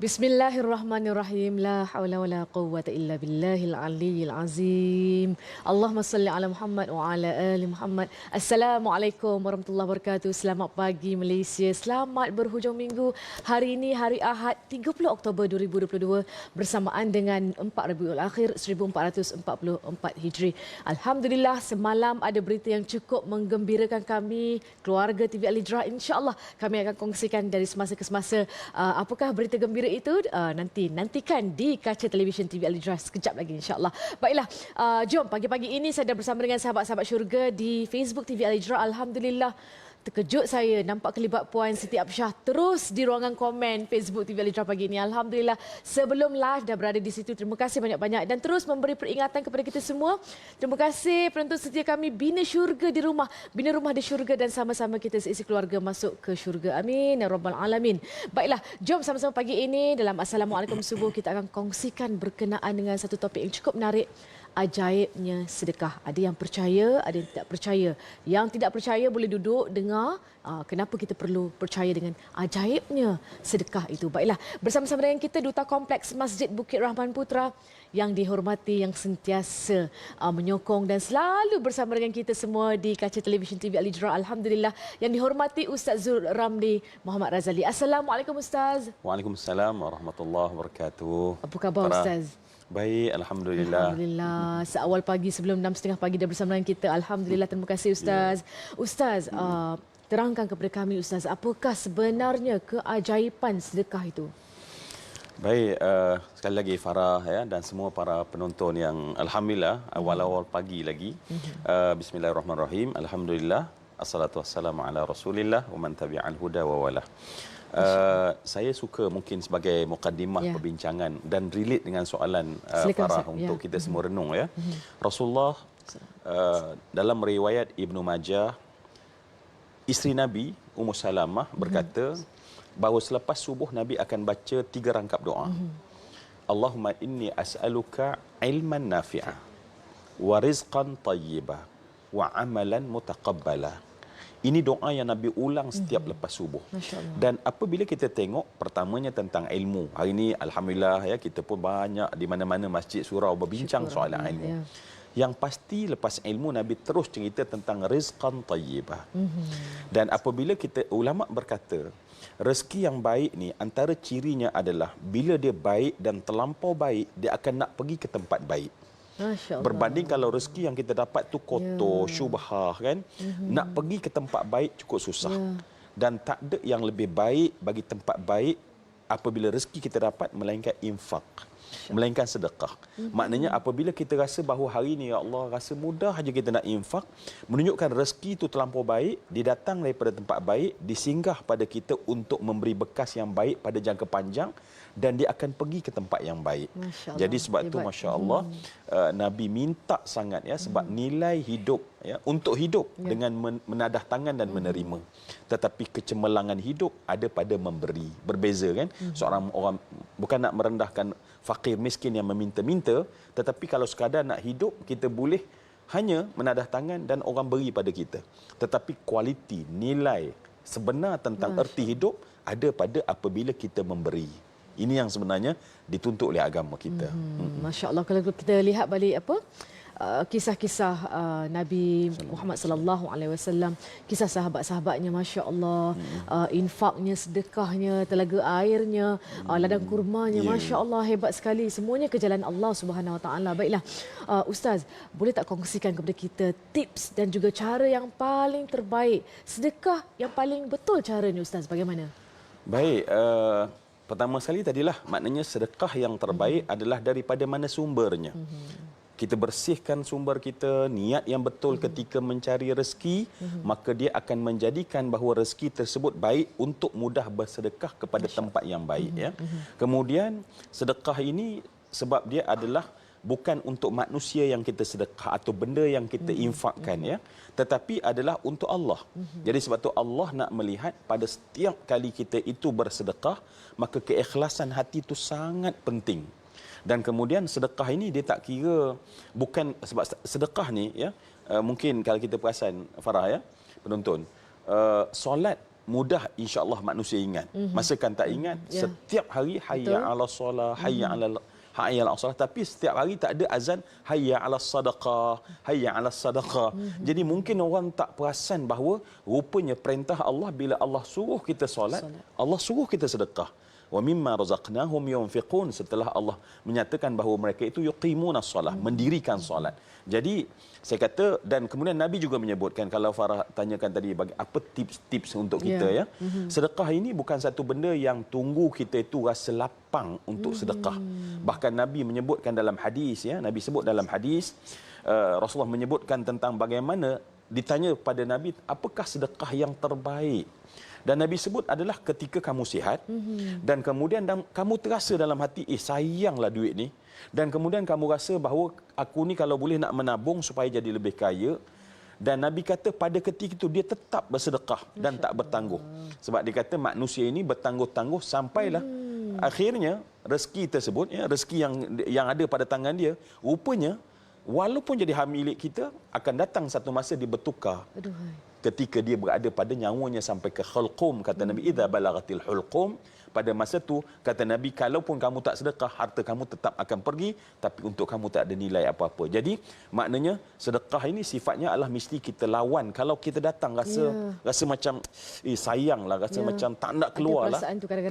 Bismillahirrahmanirrahim. La haula wala quwwata illa billahil aliyyil azim. Allahumma salli ala Muhammad wa ala ali Muhammad. Assalamualaikum warahmatullahi wabarakatuh. Selamat pagi Malaysia. Selamat berhujung minggu. Hari ini hari Ahad 30 Oktober 2022 bersamaan dengan 4 Rabiul Akhir 1444 Hijri. Alhamdulillah semalam ada berita yang cukup menggembirakan kami keluarga TV Al Hijrah. Insya-Allah kami akan kongsikan dari semasa ke semasa apakah berita gembira itu nantikan di kaca televisyen TV Al Hijrah sekejap lagi insya-Allah. Baiklah, jom pagi-pagi ini saya dah bersama dengan sahabat-sahabat syurga di Facebook TV Al Hijrah. Alhamdulillah terkejut saya nampak kelibat Puan Siti Absyah terus di ruangan komen Facebook TV Al Hijrah pagi ini. Alhamdulillah sebelum live dah berada di situ. Terima kasih banyak-banyak dan terus memberi peringatan kepada kita semua. Terima kasih penonton setia kami Bina Syurga di rumah, Bina Rumah di Syurga dan sama-sama kita seisi keluarga masuk ke syurga. Amin ya rabbal alamin. Baiklah, jom sama-sama pagi ini dalam Assalamualaikum Subuh kita akan kongsikan berkenaan dengan satu topik yang cukup menarik. Ajaibnya sedekah. Ada yang percaya, ada yang tidak percaya. Yang tidak percaya boleh duduk dengar kenapa kita perlu percaya dengan ajaibnya sedekah itu. Baiklah, bersama-sama dengan kita Duta Kompleks Masjid Bukit Rahman Putra yang dihormati, yang sentiasa menyokong dan selalu bersama dengan kita semua di kaca televisyen TV Al Hijrah. Alhamdulillah, yang dihormati Ustaz Zul Ramli Muhammad Razali. Assalamualaikum Ustaz. Waalaikumsalam warahmatullahi wabarakatuh. Apa khabar Ustaz? Baik, Alhamdulillah. Alhamdulillah. Seawal pagi sebelum 6.30 pagi dah bersama dengan kita. Alhamdulillah, terima kasih Ustaz. Ustaz, terangkan kepada kami Ustaz, apakah sebenarnya keajaiban sedekah itu? Baik, sekali lagi Farah ya, dan semua para penonton yang Alhamdulillah awal-awal pagi lagi. Bismillahirrahmanirrahim. Alhamdulillah. Assalatu wassalamu ala Rasulillah wa man tabi'al huda wa wala. Saya suka mungkin sebagai mukaddimah perbincangan dan relate dengan soalan Farah untuk kita semua renung ya. Rasulullah dalam riwayat Ibnu Majah, isteri Nabi Ummu Salamah berkata bahawa selepas subuh Nabi akan baca 3 rangkap doa. Allahumma inni as'aluka ilman nafi'ah wa rizqan tayyibah wa amalan mutaqabbala. Ini doa yang Nabi ulang setiap lepas subuh. Dan apabila kita tengok pertamanya tentang ilmu. Hari ini Alhamdulillah ya, kita pun banyak di mana-mana masjid surau berbincang soal ilmu. Yang pasti lepas ilmu Nabi terus cerita tentang rizqan tayyibah. Dan apabila kita ulama berkata rezeki yang baik ni antara cirinya adalah bila dia baik dan terlampau baik dia akan nak pergi ke tempat baik. Berbanding kalau rezeki yang kita dapat tu kotor, syubhah kan, nak pergi ke tempat baik cukup susah. Dan tak ada yang lebih baik bagi tempat baik apabila rezeki kita dapat melainkan infak, melainkan sedekah. Maknanya apabila kita rasa bahawa hari ini ya Allah rasa mudah saja kita nak infak, menunjukkan rezeki itu terlampau baik, dia datang daripada tempat baik, disinggah pada kita untuk memberi bekas yang baik pada jangka panjang dan dia akan pergi ke tempat yang baik. Jadi sebab itu masya-Allah Nabi minta sangat ya sebab nilai hidup ya untuk hidup dengan menadah tangan dan menerima. Tetapi kecemerlangan hidup ada pada memberi. Berbeza kan? Seorang orang bukan nak merendahkan fakir miskin yang meminta-minta, tetapi kalau sekadar nak hidup kita boleh hanya menadah tangan dan orang beri pada kita. Tetapi kualiti, nilai sebenar tentang erti hidup ada pada apabila kita memberi. Ini yang sebenarnya dituntut oleh agama kita. Masya-Allah, kalau kita lihat balik kisah-kisah Nabi Muhammad sallallahu alaihi wasallam, kisah sahabat-sahabatnya, masya-Allah, infaknya, sedekahnya, telaga airnya, ladang kurmanya, masya-Allah, hebat sekali. Semuanya ke jalan Allah Subhanahu wa taala. Baiklah, Ustaz, boleh tak kongsikan kepada kita tips dan juga cara yang paling terbaik sedekah yang paling betul caranya Ustaz, bagaimana? Baik, pertama sekali tadilah maknanya sedekah yang terbaik adalah daripada mana sumbernya. Kita bersihkan sumber kita, niat yang betul ketika mencari rezeki, maka dia akan menjadikan bahawa rezeki tersebut baik untuk mudah bersedekah kepada tempat yang baik ya. Kemudian sedekah ini sebab dia adalah bukan untuk manusia yang kita sedekah atau benda yang kita infakkan ya, tetapi adalah untuk Allah. Jadi sebab tu Allah nak melihat pada setiap kali kita itu bersedekah, maka keikhlasan hati itu sangat penting. Dan kemudian sedekah ini dia tak kira, bukan sebab sedekah ni ya, mungkin kalau kita perasan Farah ya, penonton, solat mudah insya-Allah manusia ingat. Masa kan tak ingat, Ya. setiap hari hayya Betul. 'ala solah, hayya 'ala solah, tapi setiap hari tak ada azan hayya 'ala sadaqah, hayya 'ala sadaqah. Jadi mungkin orang tak perasan bahawa rupanya perintah Allah bila Allah suruh kita solat, Allah suruh kita sedekah. Wa mimma razaqnahum yunfiqun, setelah Allah menyatakan bahawa mereka itu yuqimuna solat, mendirikan solat. Jadi saya kata, dan kemudian Nabi juga menyebutkan, kalau Farah tanyakan tadi bagi apa tips-tips untuk kita ya. Sedekah ini bukan satu benda yang tunggu kita itu rasa lapang untuk sedekah. Bahkan Nabi menyebutkan dalam hadis ya, Nabi sebut dalam hadis, Rasulullah menyebutkan tentang bagaimana ditanya pada Nabi, apakah sedekah yang terbaik? Dan Nabi sebut adalah ketika kamu sihat dan kemudian kamu terasa dalam hati, sayanglah duit ni. Dan kemudian kamu rasa bahawa aku ni kalau boleh nak menabung supaya jadi lebih kaya. Dan Nabi kata pada ketika itu dia tetap bersedekah dan tak bertangguh. Sebab dia kata manusia ini bertangguh-tangguh sampailah akhirnya rezeki tersebut, ya, rezeki yang ada pada tangan dia, rupanya walaupun jadi hak milik kita, akan datang satu masa dia bertukar. Aduhai. Ketika dia berada pada nyawanya sampai ke hulqum, kata Nabi, idza balagatil hulqum, pada masa tu kata Nabi, kalaupun kamu tak sedekah, harta kamu tetap akan pergi, tapi untuk kamu tak ada nilai apa-apa. Jadi maknanya sedekah ini sifatnya adalah mesti kita lawan. Kalau kita datang rasa macam sayanglah, rasa macam tak nak keluarlah,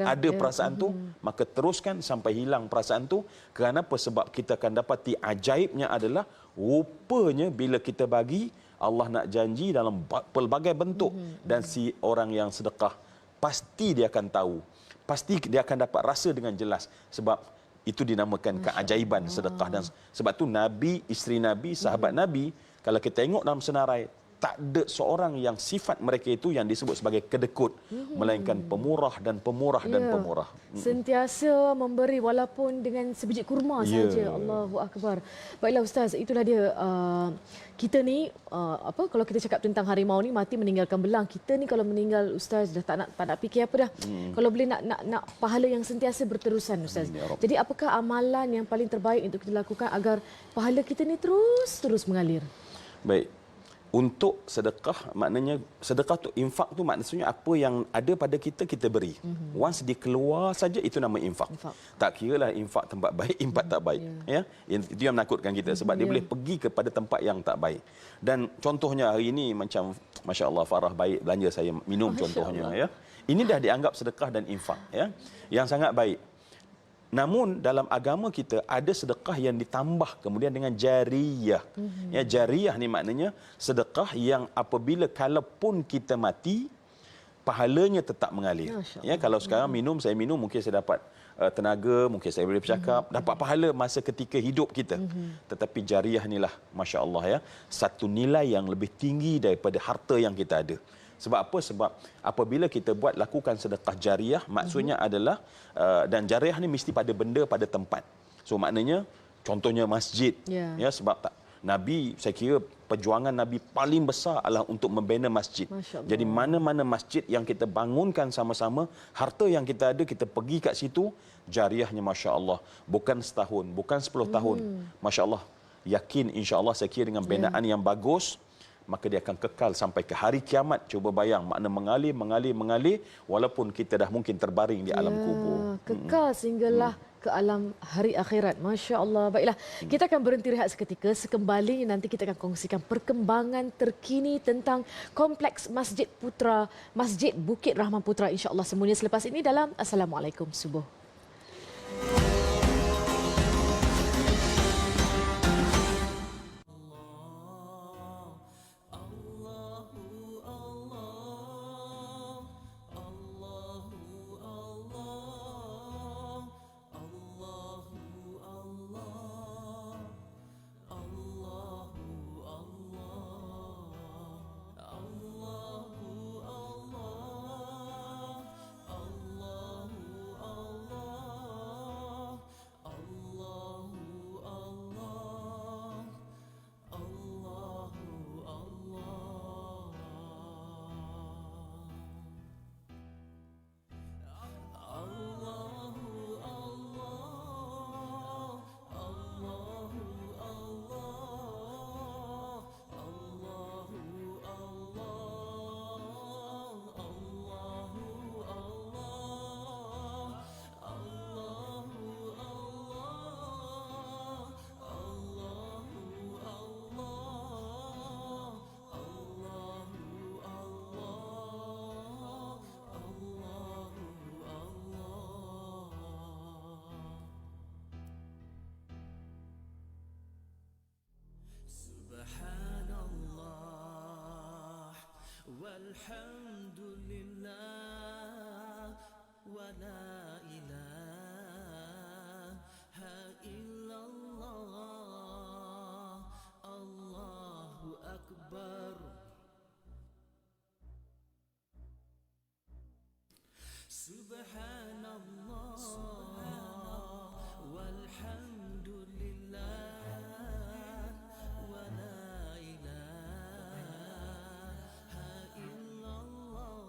ada perasaan tu, maka teruskan sampai hilang perasaan tu. Kerana apa? Sebab kita akan dapati ajaibnya adalah rupanya bila kita bagi, Allah nak janji dalam pelbagai bentuk, dan si orang yang sedekah pasti dia akan tahu, pasti dia akan dapat rasa dengan jelas, sebab itu dinamakan keajaiban sedekah. Dan sebab tu Nabi, isteri Nabi, sahabat Nabi, kalau kita tengok dalam senarai, tak ada seorang yang sifat mereka itu yang disebut sebagai kedekut, melainkan pemurah dan pemurah dan pemurah. Sentiasa memberi walaupun dengan sebiji kurma saja. Allahu Akbar. Baiklah Ustaz, itulah dia kita ni kalau kita cakap tentang harimau ni mati meninggalkan belang. Kita ni kalau meninggal Ustaz dah tak nak fikir apa dah. Kalau boleh nak pahala yang sentiasa berterusan Ustaz. Jadi apakah amalan yang paling terbaik untuk kita lakukan agar pahala kita ni terus mengalir? Baik. Untuk sedekah, maknanya sedekah tu, infak tu maksudnya apa yang ada pada kita, kita beri. Once dia keluar saja, itu nama infak. Tak kiralah infak tempat baik, infak tak baik. Ya, itu yang menakutkan kita, sebab dia boleh pergi kepada tempat yang tak baik. Dan contohnya hari ini macam Masya Allah, Farah baik belanja saya minum contohnya. Ya, ini dah dianggap sedekah dan infak, ya, yang sangat baik. Namun dalam agama kita ada sedekah yang ditambah kemudian dengan jariyah. Ya, jariyah ni maknanya sedekah yang apabila kalaupun kita mati, pahalanya tetap mengalir. Ya, kalau sekarang saya minum mungkin saya dapat tenaga, mungkin saya boleh bercakap, dapat pahala masa ketika hidup kita. Tetapi jariyah inilah masya-Allah ya, satu nilai yang lebih tinggi daripada harta yang kita ada. Sebab apa? Sebab apabila kita lakukan sedekah jariyah, maksudnya adalah dan jariyah ni mesti pada benda, pada tempat. So maknanya contohnya masjid. Ya, sebab Nabi, saya kira perjuangan Nabi paling besar adalah untuk membina masjid. Jadi mana-mana masjid yang kita bangunkan sama-sama, harta yang kita ada kita pergi kat situ, jariyahnya masya-Allah. Bukan setahun, bukan 10 tahun. Masya-Allah. Yakin insya-Allah, saya kira dengan binaan yang bagus, maka dia akan kekal sampai ke hari kiamat. Cuba bayang, makna mengalir walaupun kita dah mungkin terbaring di alam kubur. Kekal sehinggalah ke alam hari akhirat. Masya Allah. Baiklah, kita akan berhenti rehat seketika. Sekembalinya nanti kita akan kongsikan perkembangan terkini tentang Kompleks Masjid Putra, Masjid Bukit Rahman Putra, insya-Allah semuanya selepas ini dalam Assalamualaikum Subuh. Walhamdulillah wa la ilaha illallah, Allahu akbar. Subhanallah, walhamdulillah wa la ilaha illallah,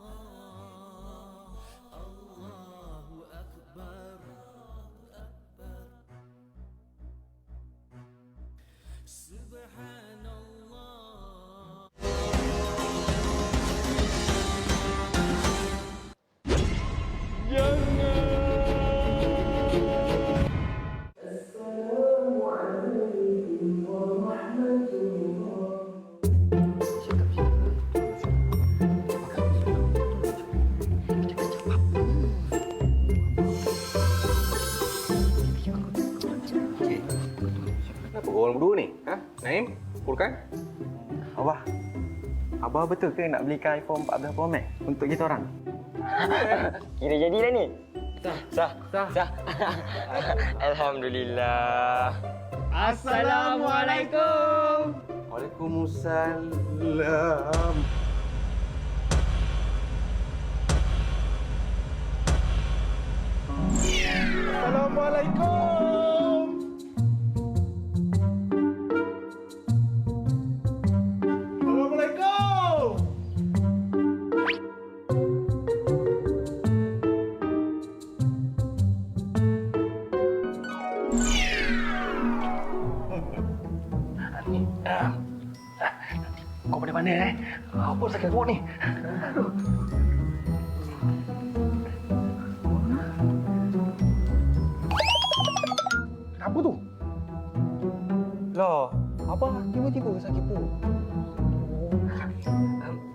Allahu akbar. Subhanallah. Kenapa korang berdua ni? Ha? Naim? Pulkan? Abah, Abah betul ke nak belikan iPhone 14 Pro Max untuk kita orang? Kira jadilah ni. Sah. Alhamdulillah. Assalamualaikum. Waalaikumsalam. Assalamualaikum. Assalamualaikum. Kau pada mana Apa sakit perut ni? Kenapa tu? Loh, Abah tiba-tiba sakit perut.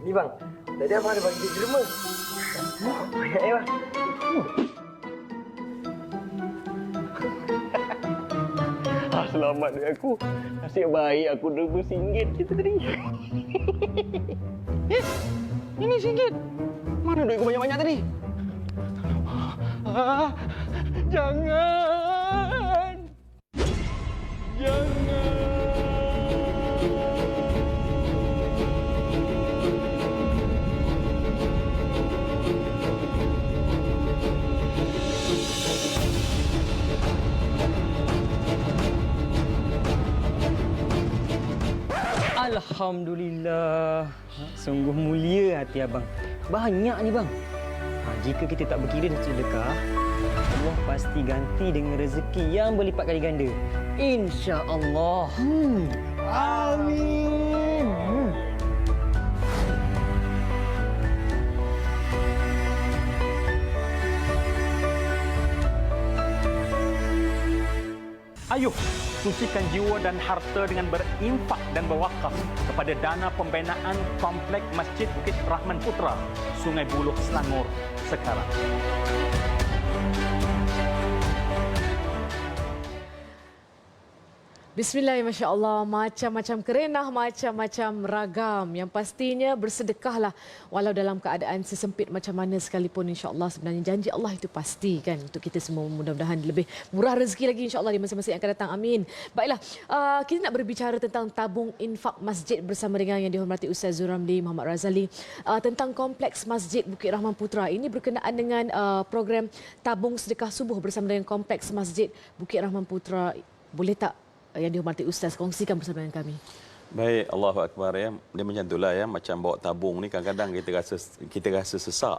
Ni bang, tadi abang ada bagi dia derma. Ya bang. Selamat dengan aku. Nasib baik aku derma RM1 kita tadi. Ini RM1. Mana duit kau banyak-banyak tadi? Jangan. Alhamdulillah. Sungguh mulia hati abang. Banyak ni bang. Jika kita tak berkira dan sedekah, Allah pasti ganti dengan rezeki yang berlipat kali ganda. Insya-Allah. Amin. Ayuh, sucikan jiwa dan harta dengan berinfak dan berwakaf kepada dana pembinaan Komplek Masjid Bukit Rahman Putra, Sungai Buloh, Selangor sekarang. Bismillah, Masya Allah, macam-macam kerenah, macam-macam ragam. Yang pastinya bersedekahlah walau dalam keadaan sesempit macam mana sekalipun, insya Allah. Sebenarnya janji Allah itu pasti kan untuk kita semua. Mudah-mudahan lebih murah rezeki lagi insya Allah di masa-masa yang akan datang. Amin. Baiklah, kita nak berbicara tentang tabung infak masjid bersama dengan yang dihormati Ustaz Zuramli Muhammad Razali. Tentang Kompleks Masjid Bukit Rahman Putra. Ini berkenaan dengan program tabung sedekah subuh bersama dengan Kompleks Masjid Bukit Rahman Putra. Boleh tak yang dihormati Ustaz kongsikan bersama dengan kami? Baik, Allahu Akbar ya. Dia macam itulah ya, macam bawa tabung ni kadang-kadang kita rasa sesak.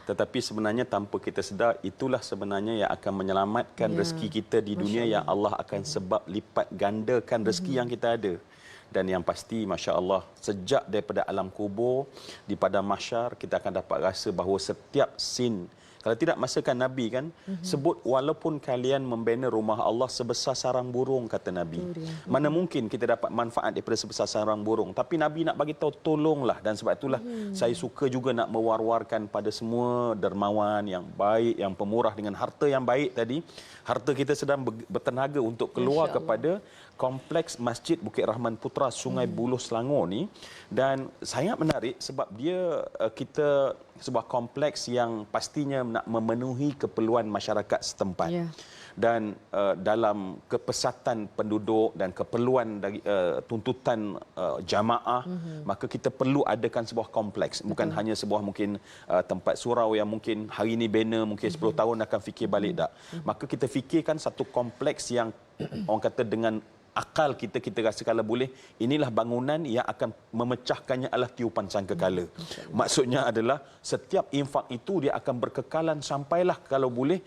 Tetapi sebenarnya tanpa kita sedar, itulah sebenarnya yang akan menyelamatkan rezeki kita di dunia, yang Allah akan sebab lipat gandakan rezeki yang kita ada. Dan yang pasti, Masya Allah, sejak daripada alam kubur, di padang mahsyar, kita akan dapat rasa bahawa setiap sin, Kalau tidak masa kan Nabi kan sebut walaupun kalian membina rumah Allah sebesar sarang burung kata Nabi. Mana mungkin kita dapat manfaat daripada sebesar sarang burung. Tapi Nabi nak bagi tahu tolonglah, dan sebab itulah saya suka juga nak mewar-warkan pada semua dermawan yang baik, yang pemurah dengan harta yang baik tadi. Harta kita sedang bertenaga untuk keluar kepada kompleks Masjid Bukit Rahman Putra Sungai Buloh Selangor ni, dan sangat menarik sebab dia kita sebuah kompleks yang pastinya nak memenuhi keperluan masyarakat setempat. Dan dalam kepesatan penduduk dan keperluan dari tuntutan jamaah, maka kita perlu adakan sebuah kompleks, bukan hanya sebuah mungkin tempat surau yang mungkin hari ini bina, mungkin 10 tahun akan fikir balik tak. Maka kita fikirkan satu kompleks yang orang kata dengan akal kita rasa kalau boleh inilah bangunan yang akan memecahkannya adalah tiupan sangkakala. Maksudnya adalah setiap infak itu dia akan berkekalan sampailah kalau boleh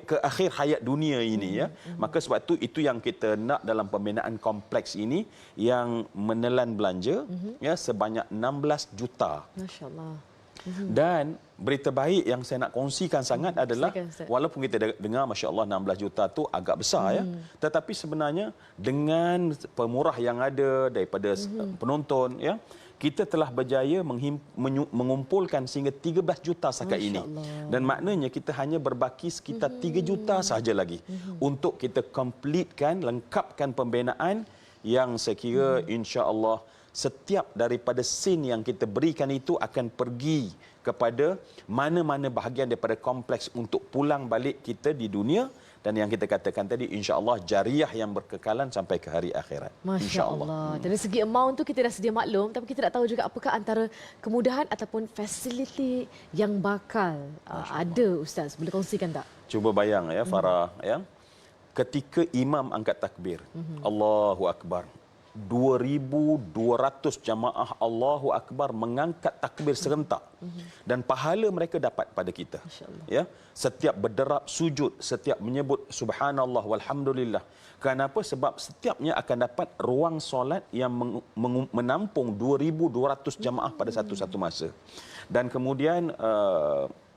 ke akhir hayat dunia ini ya. Maka sebab itu yang kita nak dalam pembinaan kompleks ini yang menelan belanja ya sebanyak 16 juta. Masya-Allah. Dan berita baik yang saya nak kongsikan sangat adalah walaupun kita dengar masya-Allah 16 juta tu agak besar ya, tetapi sebenarnya dengan pemurah yang ada daripada penonton ya, kita telah berjaya mengumpulkan sehingga 13 juta setakat ini. Dan maknanya kita hanya berbaki sekitar 3 juta sahaja lagi untuk kita completekan, lengkapkan pembinaan yang saya kira insya-Allah setiap daripada sen yang kita berikan itu akan pergi kepada mana-mana bahagian daripada kompleks untuk pulang balik kita di dunia, dan yang kita katakan tadi insya-Allah jariah yang berkekalan sampai ke hari akhirat. Masya-Allah. Dari segi amount tu kita dah sedia maklum, tapi kita tak tahu juga apakah antara kemudahan ataupun fasiliti yang bakal ada Ustaz. Boleh kongsikan tak? Cuba bayang ya Farah ya. Ketika imam angkat takbir, Allahu Akbar. 2,200 jamaah Allahu Akbar mengangkat takbir serentak, dan pahala mereka dapat pada kita ya, setiap berderap sujud, setiap menyebut subhanallah walhamdulillah. Kenapa? Sebab setiapnya akan dapat ruang solat yang menampung 2,200 jamaah pada satu-satu masa. Dan kemudian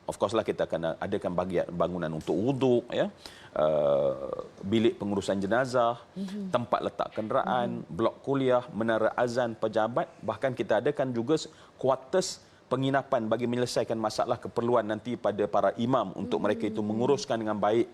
of course lah kita akan adakan bangunan untuk wuduk ya, bilik pengurusan jenazah, tempat letak kenderaan, blok kuliah, menara azan, pejabat, bahkan kita adakan juga kuartus penginapan bagi menyelesaikan masalah keperluan nanti pada para imam untuk mereka itu menguruskan dengan baik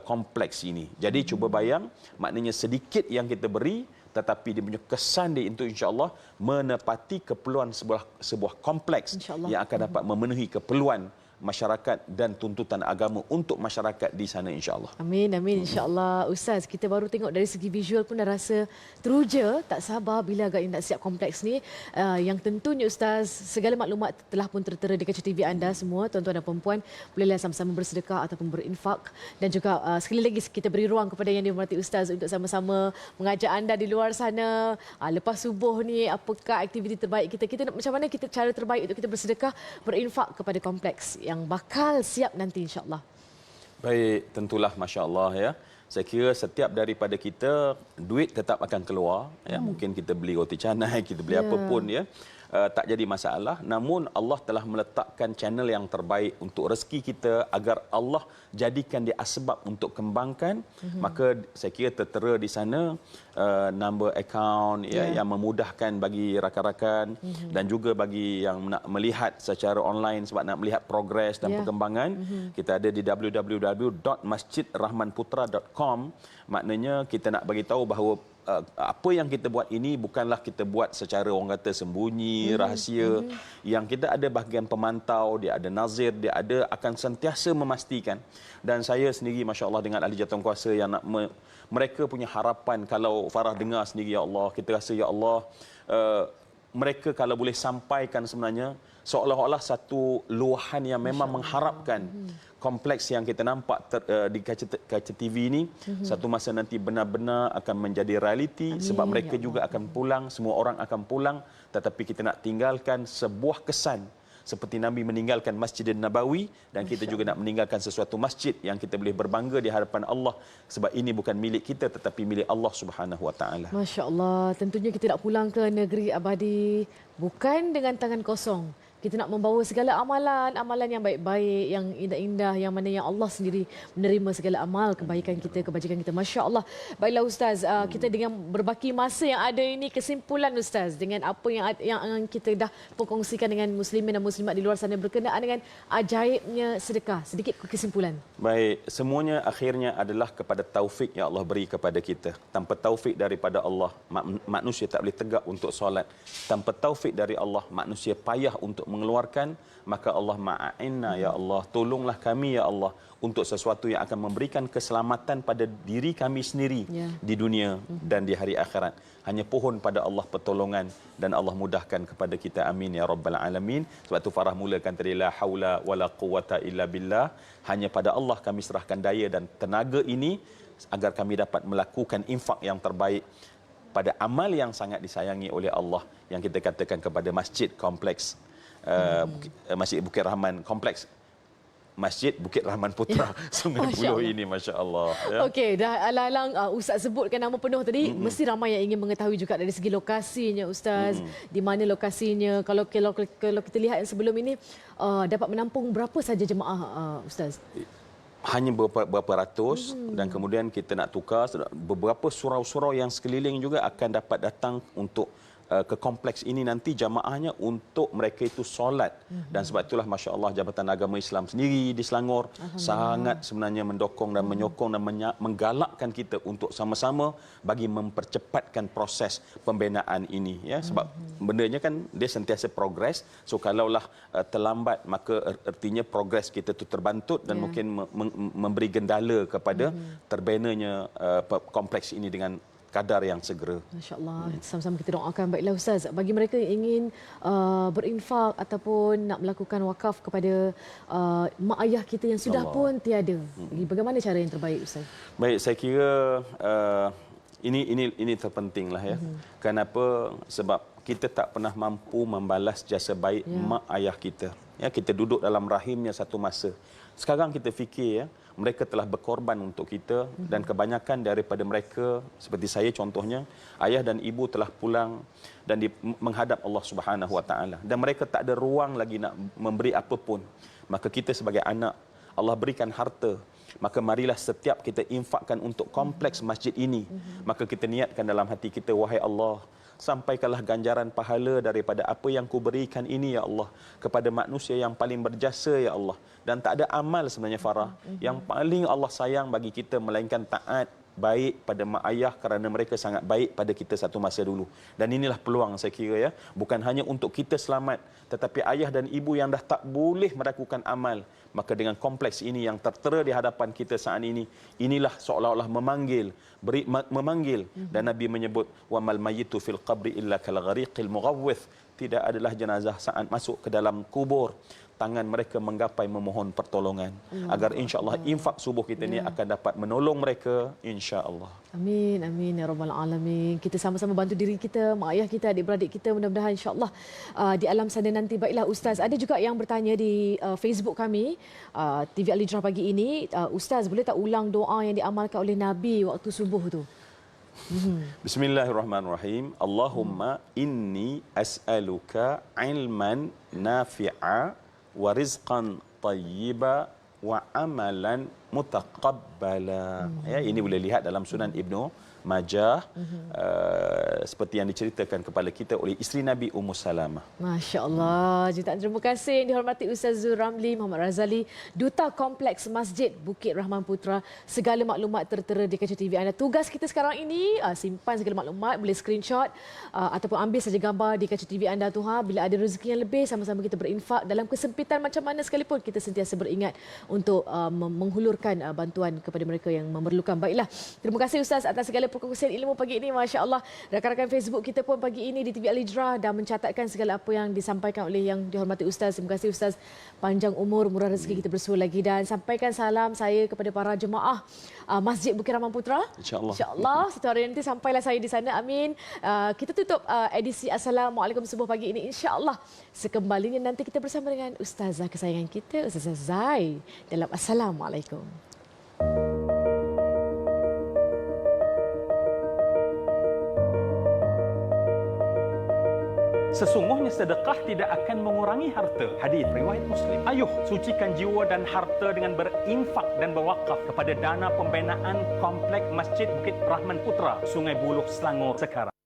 kompleks ini. Jadi cuba bayang, maknanya sedikit yang kita beri tetapi dia punya kesan dia itu insya-Allah menepati keperluan sebuah kompleks yang akan dapat memenuhi keperluan masyarakat dan tuntutan agama untuk masyarakat di sana insya-Allah. Amin, amin insya-Allah. Ustaz, kita baru tengok dari segi visual pun dah rasa teruja, tak sabar bila agak nak siap kompleks ni. Yang tentunya Ustaz, segala maklumat telah pun tertera di kaca TV anda semua, tuan-tuan dan puan-puan, bolehlah sama-sama bersedekah ataupun berinfak, dan juga sekali lagi kita beri ruang kepada yang dihormati Ustaz untuk sama-sama mengajak anda di luar sana. Lepas subuh ni apakah aktiviti terbaik kita macam mana cara terbaik untuk kita bersedekah, berinfak kepada kompleks yang bakal siap nanti insya-Allah. Baik, tentulah masya-Allah ya. Saya kira setiap daripada kita duit tetap akan keluar ya. Mungkin kita beli roti canai, kita beli apa pun ya. Tak jadi masalah, namun Allah telah meletakkan channel yang terbaik untuk rezeki kita agar Allah jadikan dia asbab untuk kembangkan. Maka saya kira tertera di sana number account ya, yang memudahkan bagi rakan-rakan dan juga bagi yang nak melihat secara online sebab nak melihat progres dan perkembangan. Kita ada di www.masjidrahmanputra.com. Maknanya kita nak bagi tahu bahawa apa yang kita buat ini bukanlah kita buat secara orang kata sembunyi, rahsia. Yang kita ada bahagian pemantau, dia ada nazir, dia ada akan sentiasa memastikan. Dan saya sendiri masya-Allah dengan ahli jawatankuasa yang nak mereka punya harapan, kalau Farah dengar sendiri ya Allah, kita rasa ya Allah mereka kalau boleh sampaikan sebenarnya seolah-olah satu luahan yang memang mengharapkan kompleks yang kita nampak di kaca TV ini satu masa nanti benar-benar akan menjadi realiti. Sebab mereka juga akan pulang, semua orang akan pulang, tetapi kita nak tinggalkan sebuah kesan seperti Nabi meninggalkan Masjidin Nabawi, dan kita juga nak meninggalkan sesuatu masjid yang kita boleh berbangga di hadapan Allah sebab ini bukan milik kita tetapi milik Allah Subhanahu Wa Taala. Masya-Allah, tentunya kita nak pulang ke negeri abadi bukan dengan tangan kosong. Kita nak membawa segala amalan yang baik-baik, yang indah-indah, yang mana yang Allah sendiri menerima segala amal kebaikan kita, kebajikan kita. Masya Allah. Baiklah Ustaz, kita dengan berbaki masa yang ada ini, kesimpulan Ustaz dengan apa yang kita dah perkongsikan dengan muslimin dan muslimat di luar sana berkenaan dengan ajaibnya sedekah. Sedikit kesimpulan. Baik, semuanya akhirnya adalah kepada taufik yang Allah beri kepada kita. Tanpa taufik daripada Allah, manusia tak boleh tegak untuk solat. Tanpa taufik dari Allah, manusia payah untuk mengeluarkan. Maka Allah ma'inna ya Allah, tolonglah kami ya Allah untuk sesuatu yang akan memberikan keselamatan pada diri kami sendiri di dunia dan di hari akhirat. Hanya pohon pada Allah pertolongan dan Allah mudahkan kepada kita. Amin ya rabbal alamin. Sebab tu Farah mulakan tadi, la haula wala quwata illa billah. Hanya pada Allah kami serahkan daya dan tenaga ini agar kami dapat melakukan infak yang terbaik pada amal yang sangat disayangi oleh Allah, yang kita katakan kepada masjid kompleks, Masjid Bukit Rahman kompleks, Masjid Bukit Rahman Putra, Sungai Buloh ini, Masya Allah. Ya. Okey, dah alang-alang Ustaz sebutkan nama penuh tadi, mesti ramai yang ingin mengetahui juga dari segi lokasinya Ustaz, di mana lokasinya. Kalau kita lihat yang sebelum ini, dapat menampung berapa saja jemaah Ustaz? Hanya berapa ratus, dan kemudian kita nak tukar beberapa surau-surau yang sekeliling juga akan dapat datang untuk ke kompleks ini nanti jamaahnya untuk mereka itu solat. Dan sebab itulah Masya Allah Jabatan Agama Islam sendiri di Selangor sangat sebenarnya mendokong dan menyokong dan menggalakkan kita untuk sama-sama bagi mempercepatkan proses pembinaan ini, ya. Sebab bendanya kan dia sentiasa progres. So kalaulah terlambat, maka artinya progres kita itu terbantut dan mungkin memberi gendala kepada terbinanya kompleks ini dengan kadar yang segera. Masya Allah. Sama-sama kita doakan. Baiklah Ustaz, bagi mereka yang ingin berinfak ataupun nak melakukan wakaf kepada mak ayah kita yang sudah pun tiada, bagaimana cara yang terbaik Ustaz? Baik, saya kira ini terpentinglah, ya. Kenapa? Sebab kita tak pernah mampu membalas jasa baik mak ayah kita. Ya, kita duduk dalam rahimnya satu masa. Sekarang kita fikir, ya, mereka telah berkorban untuk kita, dan kebanyakan daripada mereka seperti saya contohnya, ayah dan ibu telah pulang dan menghadap Allah Subhanahu Wa Taala, dan mereka tak ada ruang lagi nak memberi apapun. Maka kita sebagai anak, Allah berikan harta, maka marilah setiap kita infakkan untuk kompleks masjid ini. Maka kita niatkan dalam hati kita, wahai Allah, sampaikanlah ganjaran pahala daripada apa yang ku berikan ini ya Allah kepada manusia yang paling berjasa ya Allah. Dan tak ada amal sebenarnya Farah yang paling Allah sayang bagi kita melainkan taat baik pada mak ayah, kerana mereka sangat baik pada kita satu masa dulu. Dan inilah peluang saya kira, ya, bukan hanya untuk kita selamat, tetapi ayah dan ibu yang dah tak boleh melakukan amal, maka dengan kompleks ini yang tertera di hadapan kita saat ini, inilah seolah-olah memanggil, dan Nabi menyebut wamal mayyitu fil qabri illa kal ghariqil mughawwith. Tidak adalah jenazah saat masuk ke dalam kubur tangan mereka menggapai memohon pertolongan, agar insya-Allah infak subuh kita ni akan dapat menolong mereka insya-Allah. Amin, amin ya rabbal alamin. Kita sama-sama bantu diri kita, mak ayah kita, adik-beradik kita, mudah-mudahan insya-Allah di alam sana nanti. Baiklah Ustaz, ada juga yang bertanya di Facebook kami, TV Al Hijrah pagi ini, Ustaz boleh tak ulang doa yang diamalkan oleh Nabi waktu subuh tu? Bismillahirrahmanirrahim. Allahumma inni as'aluka ilman nafi'a wa rizqan tayyiba wa amalan mutaqabbala. Ya, ini boleh lihat dalam Sunan Ibnu Majah, seperti yang diceritakan kepada kita oleh isteri Nabi Ummu Salamah. Masya Allah. Jutaan terima kasih yang dihormati Ustaz Zul Ramli Muhammad Razali, Duta Kompleks Masjid Bukit Rahman Putra. Segala maklumat tertera di kaca TV anda. Tugas kita sekarang ini, simpan segala maklumat, boleh screenshot ataupun ambil saja gambar di kaca TV anda tu. Bila ada rezeki yang lebih, sama-sama kita berinfak. Dalam kesempitan macam mana sekalipun, kita sentiasa beringat untuk menghulurkan bantuan kepada mereka yang memerlukan. Baiklah, terima kasih Ustaz atas segala perkongsian ilmu pagi ini. Masya Allah. Rakan-rakan Facebook kita pun pagi ini di TV Al Hijrah dah mencatatkan segala apa yang disampaikan oleh yang dihormati Ustaz. Terima kasih Ustaz. Panjang umur, murah rezeki, kita bersua lagi. Dan sampaikan salam saya kepada para jemaah Masjid Bukit Rahman Putra. InsyaAllah. InsyaAllah. Satu hari nanti sampailah saya di sana. Amin. Kita tutup edisi Assalamualaikum subuh pagi ini. InsyaAllah. Sekembalinya nanti kita bersama dengan Ustazah kesayangan kita, Ustazah Zai, dalam Assalamualaikum. Sesungguhnya sedekah tidak akan mengurangi harta. Hadis riwayat Muslim. Ayuh, sucikan jiwa dan harta dengan berinfak dan berwakaf kepada dana pembinaan komplek Masjid Bukit Rahman Putra, Sungai Buloh, Selangor sekarang.